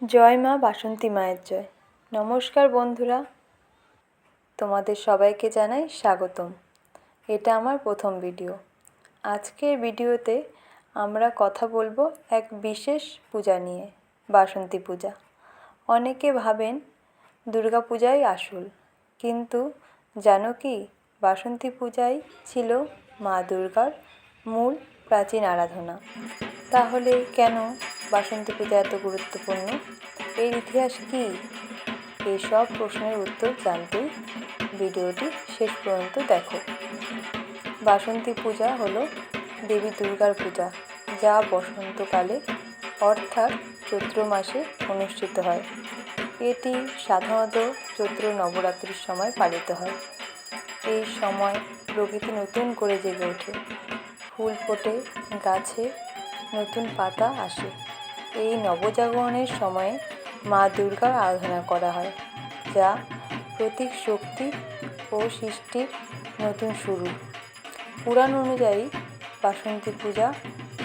জয় মা বাসন্তী মায়ের জয়। নমস্কার বন্ধুরা, তোমাদের সবাইকে জানাই স্বাগতম। এটা আমার প্রথম ভিডিও। আজকের ভিডিওতে আমরা কথা বলবো এক বিশেষ পূজা নিয়ে, বাসন্তী পূজা। অনেকে ভাবেন দুর্গা পূজাই আসল, কিন্তু জানো কি, বাসন্তী পূজাই ছিল মা দুর্গার মূল প্রাচীন আরাধনা। তাহলে কেন বাসন্তী পূজা এত গুরুত্বপূর্ণ? এর ইতিহাস কী? এই সব প্রশ্নের উত্তর জানতেই ভিডিওটি শেষ পর্যন্ত দেখো। বাসন্তী পূজা হলো দেবী দুর্গার পূজা, যা বসন্তকালে অর্থাৎ চৈত্র মাসে অনুষ্ঠিত হয়। এটি সাধারণত চৈত্র নবরাত্রির সময় পালিত হয়। এই সময় প্রকৃতি নতুন করে জেগে ওঠে, ফুল ফোটে, গাছে নতুন পাতা আসে। এই নবজাগরণের সময়ে মা দুর্গার আরাধনা করা হয়, যা প্রতীক শক্তি ও সৃষ্টির নতুন শুরু। পুরাণ অনুযায়ী বাসন্তী পূজা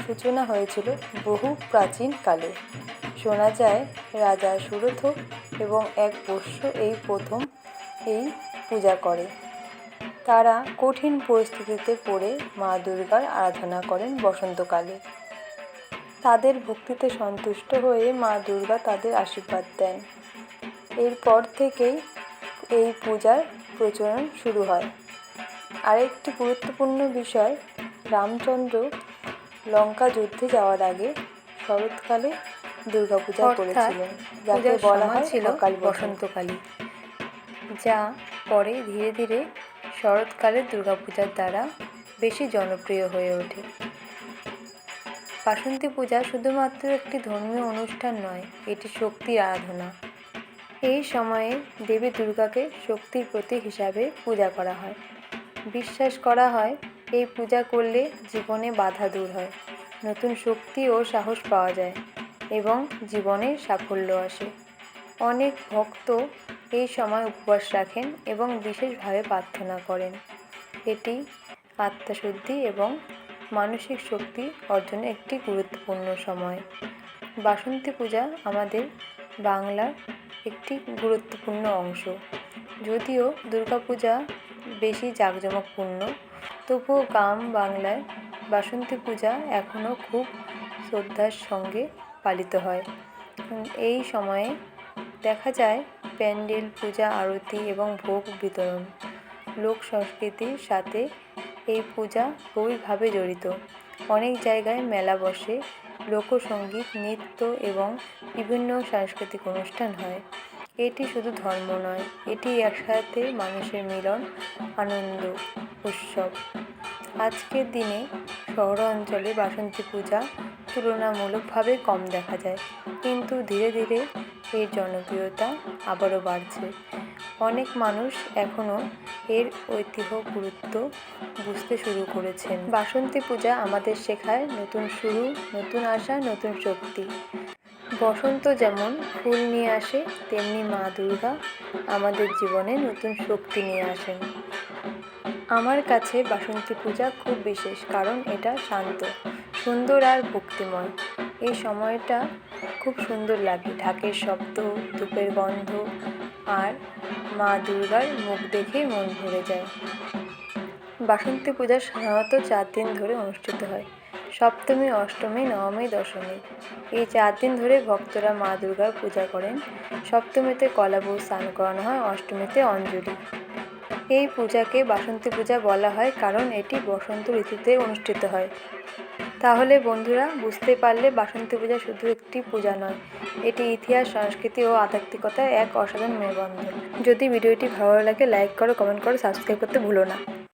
সূচনা হয়েছিল বহু প্রাচীন কালে। শোনা যায় রাজা সুরথ এবং এক বৈশ্য প্রথম এই পূজা করে। তারা কঠিন পরিস্থিতিতে পড়ে মা দুর্গার আরাধনা করেন বসন্তকালে। তাদের ভক্তিতে সন্তুষ্ট হয়ে মা দুর্গা তাদের আশীর্বাদ দেন। এরপর থেকেই এই পূজার প্রচলন শুরু হয়। আরেকটি গুরুত্বপূর্ণ বিষয়, রামচন্দ্র লঙ্কা যুদ্ধে যাওয়ার আগে শরৎকালে দুর্গাপূজা করেছিলেন, যাকে বলা হয় ছিল বসন্তকালী, যা পরে ধীরে ধীরে শরৎকালের দুর্গাপূজার দ্বারা বেশি জনপ্রিয় হয়ে ওঠে। বাসন্তী পূজা শুধুমাত্র একটি ধর্মীয় অনুষ্ঠান নয়, এটি শক্তির আরাধনা। এই সময়ে দেবী দুর্গাকে শক্তির প্রতীক হিসাবে পূজা করা হয়। বিশ্বাস করা হয় এই পূজা করলে জীবনে বাধা দূর হয়, নতুন শক্তি ও সাহস পাওয়া যায় এবং জীবনে সাফল্য আসে। অনেক ভক্ত এই সময় উপবাস রাখেন এবং বিশেষভাবে প্রার্থনা করেন। এটি আত্মশুদ্ধি এবং মানসিক শক্তি অর্জনের একটি গুরুত্বপূর্ণ সময়। বাসন্তী পূজা আমাদের বাংলার একটি গুরুত্বপূর্ণ অংশ। যদিও দুর্গাপূজা বেশি জাঁকজমকপূর্ণ, তবুও গ্রাম বাংলায় বাসন্তী পূজা এখনও খুব শ্রদ্ধার সঙ্গে পালিত হয়। এই সময়ে দেখা যায় প্যান্ডেল, পূজা, আরতি এবং ভোগ বিতরণ। লোক সংস্কৃতির সাথে এই পূজা গভীরভাবে জড়িত। অনেক জায়গায় মেলা বসে, লোকসঙ্গীত, নৃত্য এবং বিভিন্ন সাংস্কৃতিক অনুষ্ঠান হয়। এটি শুধু ধর্ম নয়, এটি একসাথে মানুষের মিলন, আনন্দ, উৎসব। আজকের দিনে শহরাঞ্চলে বাসন্তী পূজা তুলনামূলকভাবে কম দেখা যায়, কিন্তু ধীরে ধীরে এর জনপ্রিয়তা আবারও বাড়ছে। অনেক মানুষ এখনও এর ঐতিহ্য গুরুত্ব বুঝতে শুরু করেছেন। বাসন্তী পূজা আমাদের শেখায় নতুন শুরু, নতুন আশা, নতুন শক্তি। বসন্ত যেমন ফুল নিয়ে আসে, তেমনি মা দুর্গা আমাদের জীবনে নতুন শক্তি নিয়ে আসেন। আমার কাছে বাসন্তী পূজা খুব বিশেষ, কারণ এটা শান্ত, সুন্দর আর ভক্তিময়। এই সময়টা খুব সুন্দর লাগে, ঢাকের শব্দ, ধূপের গন্ধ আর মা দুর্গার মুখ দেখে মন ভরে যায়। বাসন্তী পূজা সাধারণত 4 দিন ধরে অনুষ্ঠিত হয়: সপ্তমী, অষ্টমী, নবমী, দশমী। এই 4 দিন ধরে ভক্তরা মা দুর্গার পূজা করেন। সপ্তমীতে কলাবউ স্নান করানো হয়, অষ্টমীতে অঞ্জলি। এই পূজাকে বাসন্তী পূজা বলা হয় কারণ এটি বসন্ত ঋতুতে অনুষ্ঠিত হয়। তাহলে বন্ধুরা, বুঝতে পারলে বাসন্তী পূজা শুধু একটি পূজা নয়, এটি ইতিহাস, সংস্কৃতি ও আধ্যাত্মিকতার এক অসাধারণ মেলবন্ধন। যদি ভিডিওটি ভালো লাগে, লাইক করো, কমেন্ট করো, সাবস্ক্রাইব করতে ভুলো না।